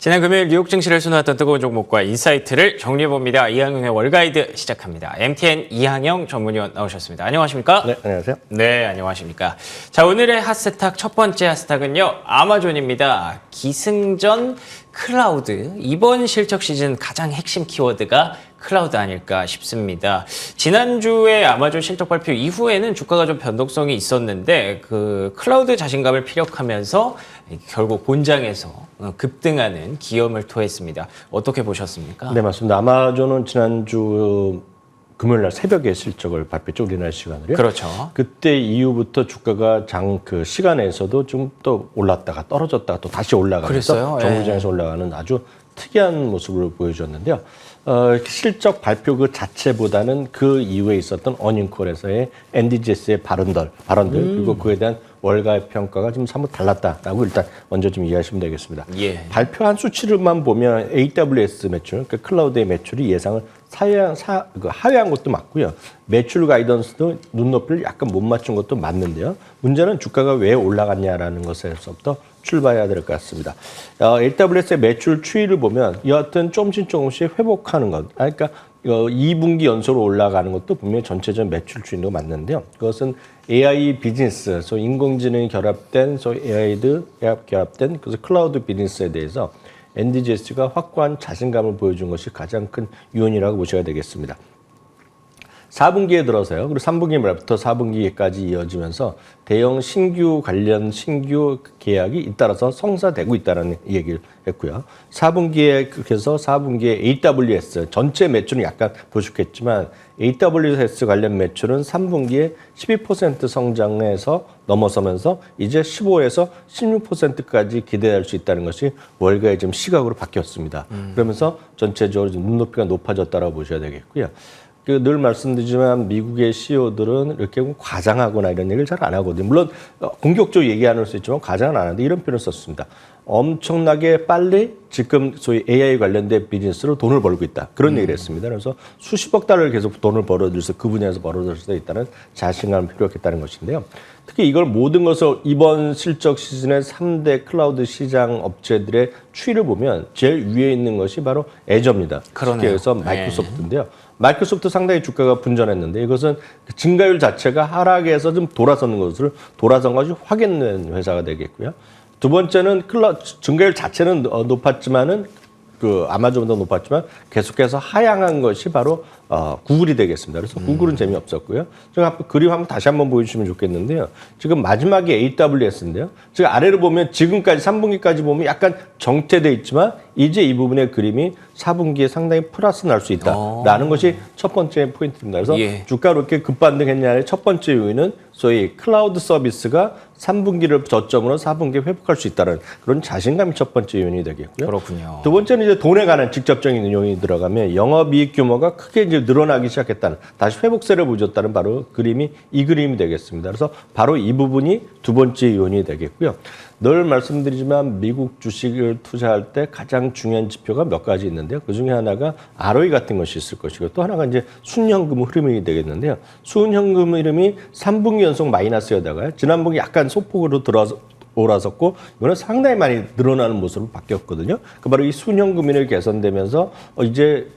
지난 금요일 뉴욕 증시를 수놓았던 뜨거운 종목과 인사이트를 정리해봅니다. 이항영의 월가이드 시작합니다. MTN 이항영 전문위원 나오셨습니다. 안녕하십니까? 네, 안녕하세요. 네, 안녕하십니까? 자, 오늘의 핫스탁 첫 번째 핫스탁은요. 아마존입니다. 기승전 클라우드. 이번 실적 시즌 가장 핵심 키워드가 클라우드 아닐까 싶습니다. 지난주에 아마존 실적 발표 이후에는 주가가 좀 변동성이 있었는데 그 클라우드 자신감을 피력하면서 결국 본장에서 급등하는 기염을 토했습니다. 어떻게 보셨습니까? 네, 맞습니다. 아마존은 지난주 금요일 날 새벽에 실적을 발표했죠. 우리나라 시간으로요. 그렇죠. 그때 이후부터 주가가 그 시간에서도 좀 또 올랐다가 떨어졌다가 또 다시 올라가면서 정부장에서 올라가는 아주 특이한 모습을 보여줬는데요. 실적 발표 그 자체보다는 그 이후에 있었던 어닝콜에서의 NDGS의 발언들 그리고 그에 대한 월가 평가가 좀 사뭇 달랐다라고 일단 먼저 좀 이해하시면 되겠습니다. 예. 발표한 수치를만 보면 AWS 매출, 그러니까 클라우드의 매출이 예상을 하회한 것도 맞고요. 매출 가이던스도 눈높이를 약간 못 맞춘 것도 맞는데요. 문제는 주가가 왜 올라갔냐라는 것에서부터 출발해야 될 것 같습니다. AWS의 매출 추이를 보면 여하튼 조금씩 회복하는 것. 그러니까 2분기 연속으로 올라가는 것도 분명히 전체적 매출 추이도 맞는데요. 그것은 AI 비즈니스, 소위 인공지능이 결합된, 소위 AI도 결합된 그래서 클라우드 비즈니스에 대해서 NDGS가 확고한 자신감을 보여준 것이 가장 큰 요인이라고 보셔야 되겠습니다. 4분기에 들어서요. 그리고 3분기 말부터 4분기까지 이어지면서 대형 신규 계약이 잇따라서 성사되고 있다는 얘기를 했고요. 4분기에 그래서 4분기에 AWS 전체 매출은 약간 부족했지만 AWS 관련 매출은 3분기에 12% 성장해서 넘어서면서 이제 15에서 16%까지 기대할 수 있다는 것이 월가의 지금 시각으로 바뀌었습니다. 그러면서 전체적으로 눈높이가 높아졌다고 보셔야 되겠고요. 늘 말씀드리지만 미국의 CEO들은 이렇게 과장하거나 이런 얘기를 잘 안 하거든요. 물론 공격적으로 얘기하는 수 있지만 과장은 안 하는데 이런 표현을 썼습니다. 엄청나게 빨리 지금 소위 AI 관련된 비즈니스로 돈을 벌고 있다. 그런 얘기를 했습니다. 그래서 수십억 달러를 계속 돈을 벌어들여서 그 분야에서 벌어들일 수 있다는 자신감을 필요했다는 것인데요. 특히 이걸 모든 것을 이번 실적 시즌의 3대 클라우드 시장 업체들의 추이를 보면 제일 위에 있는 것이 바로 애저입니다. 그러네요. 그래서 마이크로소프트인데요. 마이크로소프트 상당히 주가가 분전했는데 이것은 증가율 자체가 하락에서 좀 돌아선 것이 확인된 회사가 되겠고요. 두 번째는 증가율 자체는 높았지만은 그 아마존보다 높았지만 계속해서 하향한 것이 바로 구글이 되겠습니다. 그래서 구글은 재미없었고요. 제가 그림 한번 다시 한번 보여주시면 좋겠는데요. 지금 마지막에 AWS인데요. 지금 아래로 보면 지금까지 3분기까지 보면 약간 정체돼 있지만 이제 이 부분의 그림이 4분기에 상당히 플러스 날 수 있다라는 것이 첫 번째 포인트입니다. 그래서 주가로 이렇게 급반등했냐의 첫 번째 요인은 소위 클라우드 서비스가 3분기를 저점으로 4분기에 회복할 수 있다는 그런 자신감이 첫 번째 요인이 되겠고요. 그렇군요. 두 번째는 이제 돈에 관한 직접적인 요인이 들어가면 영업이익 규모가 크게 이제 늘어나기 시작했다는 다시 회복세를 보여줬다는 바로 이 그림이 되겠습니다. 그래서 바로 이 부분이 두 번째 요인이 되겠고요. 늘 말씀드리지만 미국 주식을 투자할 때 가장 중요한 지표가 몇 가지 있는데요. 그 중에 하나가 ROE 같은 것이 있을 것이고 또 하나가 이제 순현금 흐름이 되겠는데요. 순현금 흐름이 3분기 연속 마이너스여다가 지난 분기 약간 소폭으로 올라섰고 이거는 상당히 많이 늘어나는 모습으로 바뀌었거든요. 그 바로 이 순현금률이 개선되면서 이제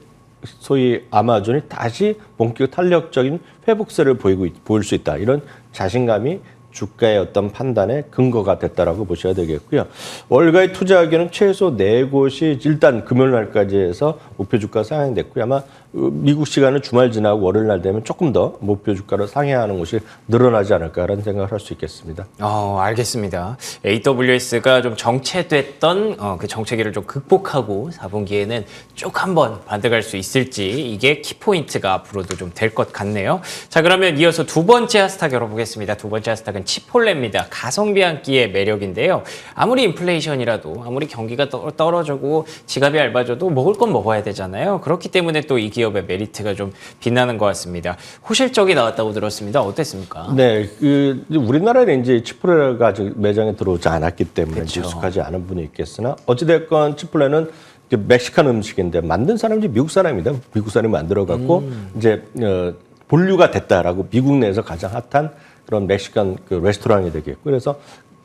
소위 아마존이 다시 본격 탄력적인 회복세를 보일 수 있다. 이런 자신감이 주가의 어떤 판단의 근거가 됐다라고 보셔야 되겠고요. 월가의 투자 의견은 최소 4곳이 일단 금요일 날까지 해서 목표 주가 상향됐고요. 아마 미국 시간은 주말 지나고 월요일 날 되면 조금 더 목표 주가를 상향하는 곳이 늘어나지 않을까라는 생각을 할 수 있겠습니다. 알겠습니다. AWS가 좀 정체됐던 그 정체기를 좀 극복하고 4분기에는 쭉 한번 반등할 수 있을지 이게 키포인트가 앞으로도 좀 될 것 같네요. 자, 그러면 이어서 두 번째 핫스탁 열어보겠습니다. 두 번째 핫스탁은 치폴레입니다. 가성비 한 끼의 매력인데요. 아무리 인플레이션이라도 아무리 경기가 떨어지고 지갑이 얇아져도 먹을 건 먹어야 되잖아요. 그렇기 때문에 또 이 기업의 메리트가 좀 빛나는 것 같습니다. 호실적이 나왔다고 들었습니다. 어땠습니까? 네, 우리나라에는 이제 치폴레가 아직 매장에 들어오지 않았기 때문에 익숙하지 않은 분이 있겠으나 어찌됐건 치폴레는 멕시칸 음식인데 만든 사람이 미국 사람입니다. 미국 사람이 만들어갖고 이제 본류가 됐다라고 미국 내에서 가장 핫한 그런 멕시칸 그 레스토랑이 되겠고 그래서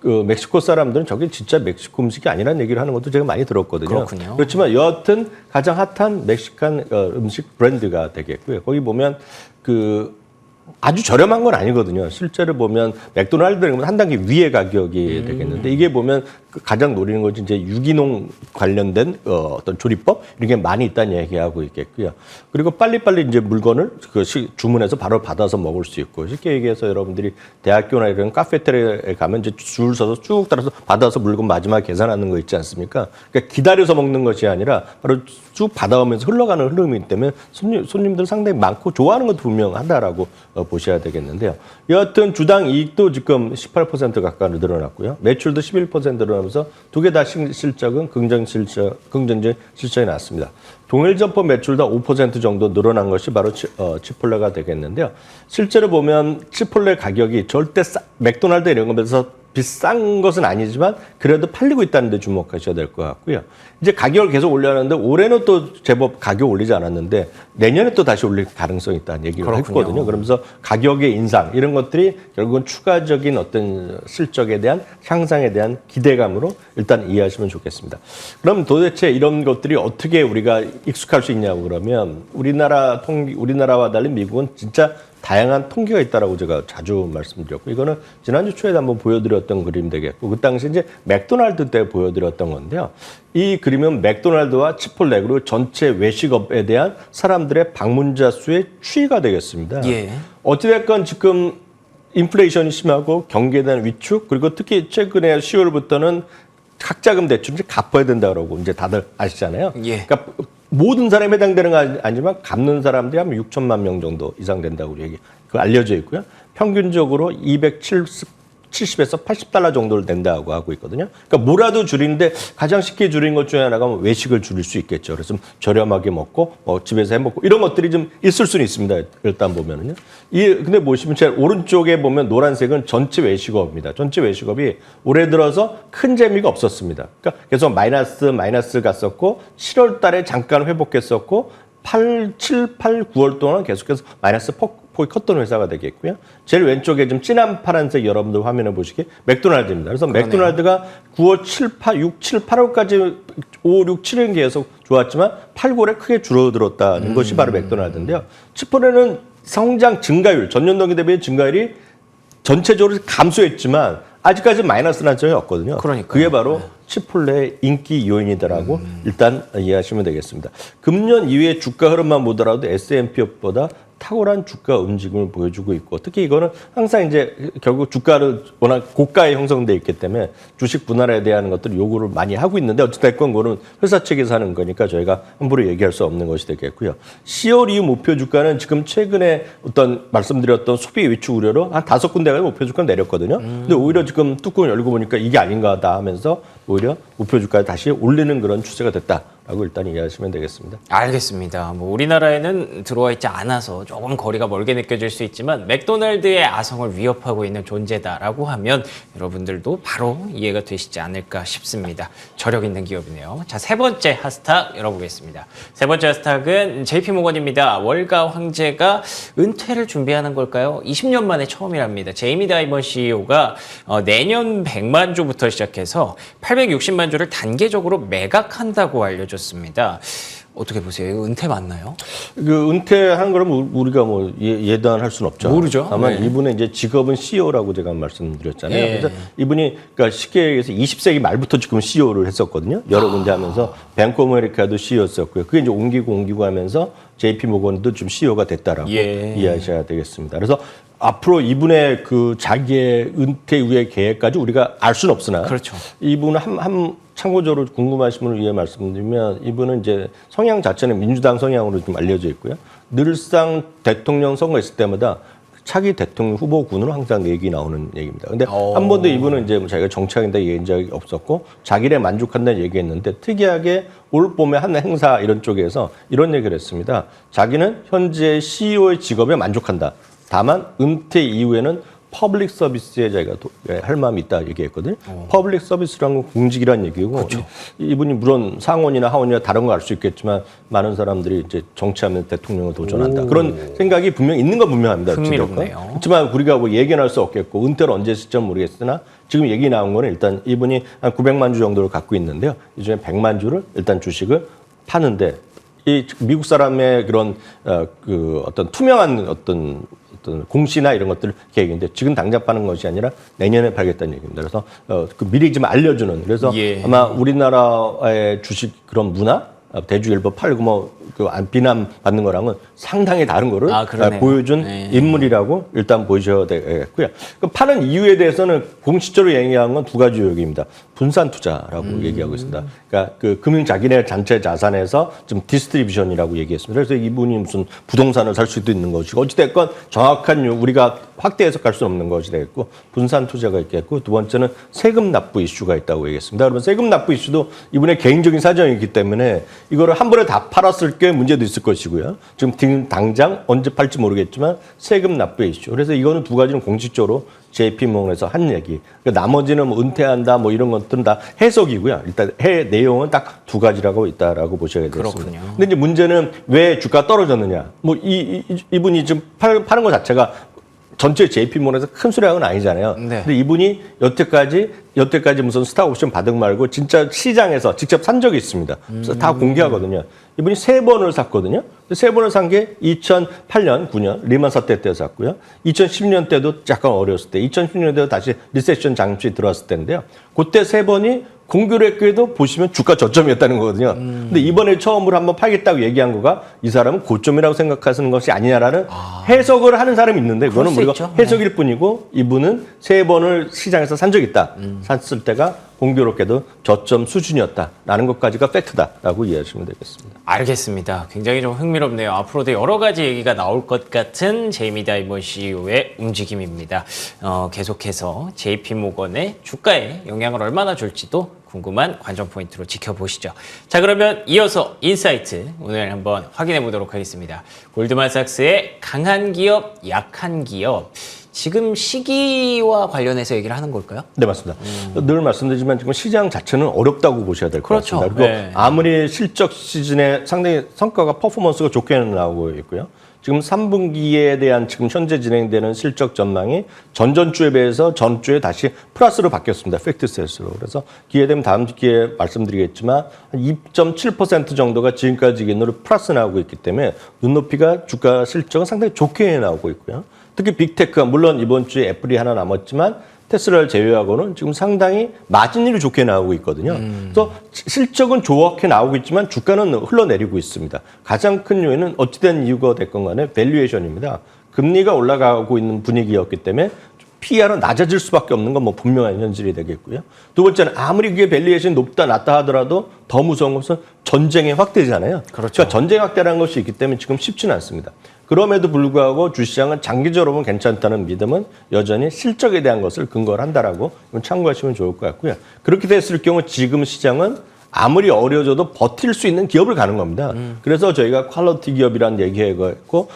그 멕시코 사람들은 저게 진짜 멕시코 음식이 아니라는 얘기를 하는 것도 제가 많이 들었거든요. 그렇군요. 그렇지만 여하튼 가장 핫한 멕시칸 음식 브랜드가 되겠고요. 거기 보면 그 아주 저렴한 건 아니거든요. 실제로 보면 맥도날드는 한 단계 위의 가격이 되겠는데 이게 보면 그 가장 노리는 것이 이제 유기농 관련된 어떤 조리법 이런 게 많이 있다는 얘기하고 있겠고요. 그리고 빨리빨리 이제 물건을 주문해서 바로 받아서 먹을 수 있고 쉽게 얘기해서 여러분들이 대학교나 이런 카페테리아에 가면 이제 줄 서서 쭉 따라서 받아서 물건 마지막에 계산하는 거 있지 않습니까? 그러니까 기다려서 먹는 것이 아니라 바로 쭉 받아오면서 흘러가는 흐름이기 때문에 손님들 상당히 많고 좋아하는 것도 분명하다라고 보셔야 되겠는데요. 여하튼 주당 이익도 지금 18% 가까이 늘어났고요. 매출도 11% 늘어나면서 두 개 다 실적은 긍정적인 실적이 났습니다. 동일 점포 매출도 5% 정도 늘어난 것이 바로 치폴레가 되겠는데요. 실제로 보면 치폴레 가격이 절대 맥도날드 이런 거면서 비싼 것은 아니지만 그래도 팔리고 있다는 데 주목하셔야 될 것 같고요. 이제 가격을 계속 올려놨는데 올해는 또 제법 가격 올리지 않았는데 내년에 또 다시 올릴 가능성이 있다는 얘기를 그렇군요. 했거든요. 그러면서 가격의 인상 이런 것들이 결국은 추가적인 어떤 실적에 대한 향상에 대한 기대감으로 일단 이해하시면 좋겠습니다. 그럼 도대체 이런 것들이 어떻게 우리가 익숙할 수 있냐고 그러면 우리나라와 달리 미국은 진짜 다양한 통계가 있다라고 제가 자주 말씀드렸고 이거는 지난주 초에 한번 보여드렸던 그림 되겠고 그 당시 이제 맥도날드 때 보여드렸던 건데요. 이 그림은 맥도날드와 치폴레 그리고 전체 외식업에 대한 사람들의 방문자 수의 추이가 되겠습니다. 예. 어찌됐건 지금 인플레이션이 심하고 경기에 대한 위축 그리고 특히 최근에 10월부터는 학자금 대출 이제 갚아야 된다고 이제 다들 아시잖아요. 예. 그러니까 모든 사람이 해당되는 건 아니지만 갚는 사람들이 한 6천만 명 정도 이상 된다고 알려져 있고요. 평균적으로 270에서 80달러 정도를 낸다고 하고 있거든요. 그러니까 뭐라도 줄이는데 가장 쉽게 줄인 것 중에 하나가 외식을 줄일 수 있겠죠. 그래서 저렴하게 먹고 집에서 해 먹고 이런 것들이 좀 있을 수는 있습니다. 일단 보면은요. 근데 보시면 제일 오른쪽에 보면 노란색은 전체 외식업입니다. 전체 외식업이 올해 들어서 큰 재미가 없었습니다. 그러니까 계속 마이너스 갔었고 7월 달에 잠깐 회복했었고 7, 8, 9월 동안 계속해서 마이너스 폭이 컸던 회사가 되겠고요. 제일 왼쪽에 좀 진한 파란색 여러분들 화면에 보시기에 맥도날드입니다. 그래서 그러네요. 맥도날드가 9월 7, 8, 6, 7, 8월까지 5, 6, 7은 계속 좋았지만 8, 9월에 크게 줄어들었다는 것이 바로 맥도날드인데요. 치폴레는 성장 증가율, 전년 동기 대비 증가율이 전체적으로 감소했지만 아직까지 마이너스 난 적이 없거든요. 그러니까요. 그게 바로 치폴레의 인기 요인이다라고 일단 이해하시면 되겠습니다. 금년 이후의 주가 흐름만 보더라도 S&P보다 탁월한 주가 움직임을 보여주고 있고 특히 이거는 항상 이제 결국 주가를 워낙 고가에 형성돼 있기 때문에 주식 분할에 대한 것들을 요구를 많이 하고 있는데 어찌됐건 그거는 회사 측에서 하는 거니까 저희가 함부로 얘기할 수 없는 것이 되겠고요. 10월 이후 목표 주가는 지금 최근에 어떤 말씀드렸던 소비 위축 우려로 한 5군데가 목표 주가를 내렸거든요. 근데 오히려 지금 뚜껑을 열고 보니까 이게 아닌가다 하면서 오히려 목표 주가를 다시 올리는 그런 추세가 됐다라고 일단 이해하시면 되겠습니다. 알겠습니다. 뭐 우리나라에는 들어와 있지 않아서 조금 거리가 멀게 느껴질 수 있지만 맥도날드의 아성을 위협하고 있는 존재다라고 하면 여러분들도 바로 이해가 되시지 않을까 싶습니다. 저력 있는 기업이네요. 자, 세 번째 핫스탁 열어보겠습니다. 세 번째 핫스탁은 JP모건입니다. 월가 황제가 은퇴를 준비하는 걸까요? 20년 만에 처음이랍니다. 제이미 다이먼 CEO가 내년 100만 주부터 시작해서 860만 주를 단계적으로 매각한다고 알려졌습니다. 어떻게 보세요? 이거 은퇴 맞나요? 그 은퇴한 거는 우리가 뭐 예단할 수는 없죠. 모르죠. 다만 네. 이분의 이제 직업은 CEO라고 제가 말씀드렸잖아요. 예. 그래서 이분이 그러니까 쉽게 얘기해서 20세기 말부터 지금 CEO를 했었거든요. 여러 군데 하면서 뱅크 오브 아메리카도 CEO였었고요. 그게 이제 옮기고 하면서 JP 모건도 좀 CEO가 됐다라고 이해하셔야 되겠습니다. 그래서 앞으로 이분의 그 자기의 은퇴 이후의 계획까지 우리가 알 수는 없으나 그렇죠. 이분은 참고적으로 궁금하신 분을 위해 말씀드리면 이분은 이제 성향 자체는 민주당 성향으로 좀 알려져 있고요. 늘상 대통령 선거 있을 때마다 차기 대통령 후보군으로 항상 얘기 나오는 얘기입니다. 근데 한 번도 이분은 이제 자기가 정치하겠다 얘기한 적이 없었고 자기를 만족한다는 얘기했는데 특이하게 올 봄에 한 행사 이런 쪽에서 이런 얘기를 했습니다. 자기는 현재 CEO의 직업에 만족한다. 다만 은퇴 이후에는 퍼블릭 서비스에 저희가 할 마음이 있다 얘기했거든요. 퍼블릭 서비스라는 건 공직이란 얘기고 그렇죠. 이분이 물론 상원이나 하원이나 다른 거 알 수 있겠지만 많은 사람들이 이제 정치하면 대통령을 도전한다. 그런 생각이 분명 있는 건 분명합니다. 흥미롭네요. 그렇지만 우리가 뭐 예견할 수 없겠고 은퇴를 언제 시점 모르겠으나 지금 얘기 나온 거는 일단 이분이 한 900만 주 정도를 갖고 있는데요. 이 중에 100만 주를 일단 주식을 파는데 이 미국 사람의 그런 그 어떤 투명한 어떤 공시나 이런 것들 계획인데 지금 당장 파는 것이 아니라 내년에 팔겠다는 얘기입니다. 그래서 그 미리 좀 알려주는 그래서 예. 아마 우리나라의 주식 그런 문화 대주일보 팔고 뭐 그 비난 받는 거랑은 상당히 다른 거를 그러네요. 보여준 네. 인물이라고 일단 보셔야 되겠고요. 그 파는 이유에 대해서는 공식적으로 얘기한 건 두 가지 요약입니다. 분산 투자라고 얘기하고 있습니다. 그러니까 그 금융 자기네 전체 자산에서 좀 디스트리뷰션이라고 얘기했습니다. 그래서 이분이 무슨 부동산을 살 수도 있는 것이고 어찌됐건 정확한 우리가 확대 해석할 수 없는 것이 되겠고 분산 투자가 있겠고 두 번째는 세금 납부 이슈가 있다고 얘기했습니다. 그러면 세금 납부 이슈도 이분의 개인적인 사정이기 때문에 이거를 한 번에 다 팔았을 게 문제도 있을 것이고요. 지금 당장 언제 팔지 모르겠지만 세금 납부 이슈. 그래서 이거는 두 가지는 공식적으로 JP모건에서 한 얘기. 그러니까 나머지는 뭐 은퇴한다 뭐 이런 것들은 다 해석이고요. 일단 내용은 딱 두 가지라고 있다라고 보셔야 되겠습니다. 그렇군요. 근데 이제 문제는 왜 주가 떨어졌느냐. 뭐 이분이 지금 파는 것 자체가 전체 JP모건에서 큰 수량은 아니잖아요. 네. 근데 이분이 여태까지 무슨 스탁 옵션 받은 말고 진짜 시장에서 직접 산 적이 있습니다. 그래서 다 공개하거든요. 이분이 3번을 샀거든요. 3번을 산 게 2008년, 9년 리만 사태 때 샀고요. 2010년 때도 약간 어려웠을 때, 2016년 때도 다시 리세션 장치 들어왔을 때인데요. 그때 3번이 공교를 했기에도 보시면 주가 저점이었다는 거거든요. 근데 이번에 처음으로 한번 팔겠다고 얘기한 거가 이 사람은 고점이라고 생각하시는 것이 아니냐라는 해석을 하는 사람이 있는데 그거는 그럴 수 우리가 있죠. 해석일 뿐이고 이분은 3번을 시장에서 산 적이 있다. 샀을 때가 공교롭게도 저점 수준이었다라는 것까지가 팩트다라고 이해하시면 되겠습니다. 알겠습니다. 굉장히 좀 흥미롭네요. 앞으로도 여러 가지 얘기가 나올 것 같은 제이미 다이먼 CEO의 움직임입니다. 계속해서 JP모건의 주가에 영향을 얼마나 줄지도 궁금한 관전 포인트로 지켜보시죠. 자, 그러면 이어서 인사이트 오늘 한번 확인해 보도록 하겠습니다. 골드만삭스의 강한 기업, 약한 기업. 지금 시기와 관련해서 얘기를 하는 걸까요? 네, 맞습니다. 늘 말씀드리지만 지금 시장 자체는 어렵다고 보셔야 될 것 그렇죠. 같습니다. 그리고 네. 아무리 실적 시즌에 상당히 성과가 퍼포먼스가 좋게 나오고 있고요. 지금 3분기에 대한 지금 현재 진행되는 실적 전망이 전전주에 비해서 전주에 다시 플러스로 바뀌었습니다. 팩트셋으로. 그래서 기회 되면 다음 기회에 말씀드리겠지만 한 2.7% 정도가 지금까지 기준으로 플러스 나오고 있기 때문에 눈높이가 주가 실적은 상당히 좋게 나오고 있고요. 특히 빅테크가 물론 이번 주에 애플이 하나 남았지만 테슬라를 제외하고는 지금 상당히 마진율이 좋게 나오고 있거든요. 그래서 실적은 좋게 나오고 있지만 주가는 흘러내리고 있습니다. 가장 큰 요인은 어찌된 이유가 됐건 간에 밸류에이션입니다. 금리가 올라가고 있는 분위기였기 때문에 PER은 낮아질 수밖에 없는 건 뭐 분명한 현실이 되겠고요. 두 번째는 아무리 그게 밸류에이션이 높다 낮다 하더라도 더 무서운 것은 전쟁의 확대잖아요. 그렇죠. 그러니까 전쟁 확대라는 것이 있기 때문에 지금 쉽지는 않습니다. 그럼에도 불구하고 주시장은 장기적으로 보면 괜찮다는 믿음은 여전히 실적에 대한 것을 근거를 한다라고 참고하시면 좋을 것 같고요. 그렇게 됐을 경우 지금 시장은 아무리 어려워져도 버틸 수 있는 기업을 가는 겁니다. 그래서 저희가 퀄리티 기업이라는 얘기했고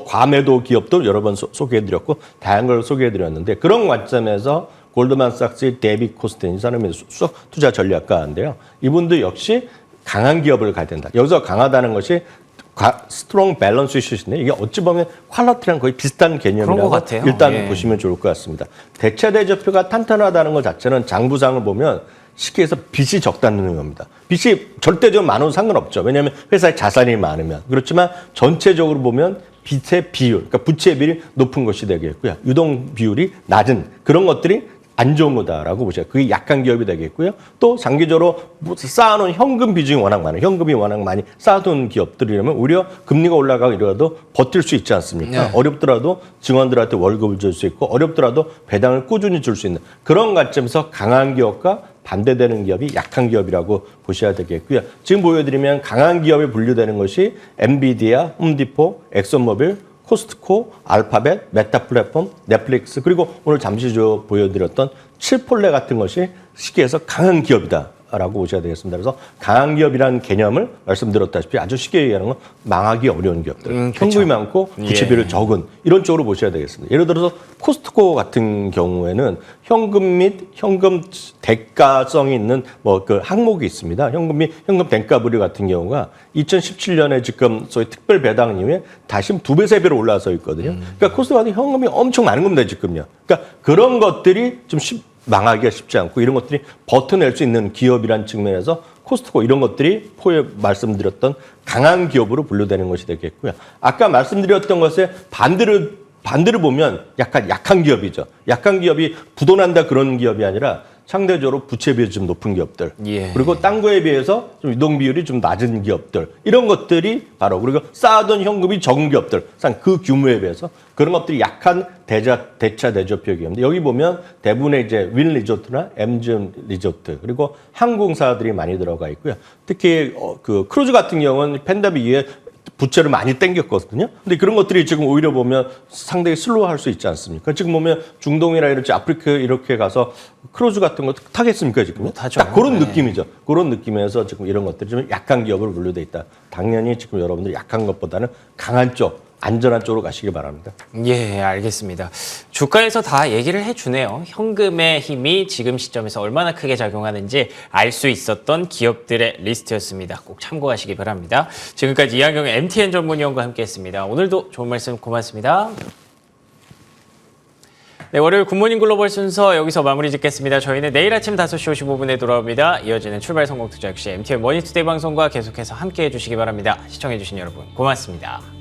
과매도 기업도 여러 번 소개해드렸고 다양한 걸 소개해드렸는데 그런 관점에서 골드만삭스의 데이빗 코스틴 이 사람이 수석 투자 전략가인데요. 이분도 역시 강한 기업을 가야 된다. 여기서 강하다는 것이 스트롱 밸런스 이슈인데 이게 어찌 보면 퀄리티랑 거의 비슷한 개념이라고 그런 것 같아요. 일단 예. 보시면 좋을 것 같습니다. 대체 대조표가 탄탄하다는 것 자체는 장부상을 보면 쉽게 해서 빚이 적다는 겁니다. 빚이 절대적으로 많으면 상관없죠. 왜냐하면 회사에 자산이 많으면. 그렇지만 전체적으로 보면 빚의 비율, 그러니까 부채 비율이 높은 것이 되겠고요. 유동 비율이 낮은 그런 것들이 안 좋은 거다라고 보셔요. 그게 약한 기업이 되겠고요. 또 장기적으로 쌓아놓은 현금 비중이 워낙 많아요. 현금이 워낙 많이 쌓아둔 기업들이라면 오히려 금리가 올라가고 이러도 버틸 수 있지 않습니까? 네. 어렵더라도 직원들한테 월급을 줄 수 있고 어렵더라도 배당을 꾸준히 줄 수 있는 그런 관점에서 강한 기업과 반대되는 기업이 약한 기업이라고 보셔야 되겠고요. 지금 보여드리면 강한 기업에 분류되는 것이 엔비디아, 홈디포, 엑슨모빌, 코스트코, 알파벳, 메타 플랫폼, 넷플릭스 그리고 오늘 잠시 보여드렸던 칠폴레 같은 것이 쉽게 해서 강한 기업이다. 라고 보셔야 되겠습니다. 그래서 강한 기업이라는 개념을 말씀드렸다시피 아주 쉽게 얘기하는 건 망하기 어려운 기업들, 현금이 많고 부채비율 적은 이런 쪽으로 보셔야 되겠습니다. 예를 들어서 코스트코 같은 경우에는 현금 및 현금 대가성이 있는 뭐 그 항목이 있습니다. 현금 및 현금 대가 부류 같은 경우가 2017년에 지금 소위 특별 배당 이후에 다시 2배, 3배로 올라서 있거든요. 그러니까 코스트코는 현금이 엄청 많은 겁니다, 지금요. 그러니까 그런 것들이 좀 망하기가 쉽지 않고 이런 것들이 버텨낼 수 있는 기업이란 측면에서 코스트코 이런 것들이 말씀드렸던 강한 기업으로 분류되는 것이 되겠고요. 아까 말씀드렸던 것의 반대를 보면 약간 약한 기업이죠. 약한 기업이 부도난다 그런 기업이 아니라 상대적으로 부채 비율이 좀 높은 기업들, 그리고 딴 거에 비해서 좀 유동 비율이 좀 낮은 기업들, 이런 것들이 바로 그리고 쌓아둔 현금이 적은 기업들, 그 규모에 비해서 그런 것들이 약한 대차 대조표 기업인데 여기 보면 대부분의 이제 윈 리조트나 MGM 리조트 그리고 항공사들이 많이 들어가 있고요. 특히 그 크루즈 같은 경우는 팬데믹 이후에 부채를 많이 땡겼거든요. 근데 그런 것들이 지금 오히려 보면 상당히 슬로우할 수 있지 않습니까? 지금 보면 중동이나 이렇게 아프리카 이렇게 가서 크루즈 같은 거 타겠습니까 지금? 못하죠. 딱 그런 느낌이죠. 그런 느낌에서 지금 이런 것들이 좀 약한 기업으로 분류돼 있다. 당연히 지금 여러분들이 약한 것보다는 강한 쪽, 안전한 쪽으로 가시기 바랍니다. 예, 알겠습니다. 주가에서 다 얘기를 해주네요. 현금의 힘이 지금 시점에서 얼마나 크게 작용하는지 알 수 있었던 기업들의 리스트였습니다. 꼭 참고하시기 바랍니다. 지금까지 이한경 MTN 전문위원과 함께했습니다. 오늘도 좋은 말씀 고맙습니다. 네, 월요일 굿모닝 글로벌 순서 여기서 마무리 짓겠습니다. 저희는 내일 아침 5시 55분에 돌아옵니다. 이어지는 출발 성공 투자 역시 MTN 머니투데이 방송과 계속해서 함께해 주시기 바랍니다. 시청해 주신 여러분 고맙습니다.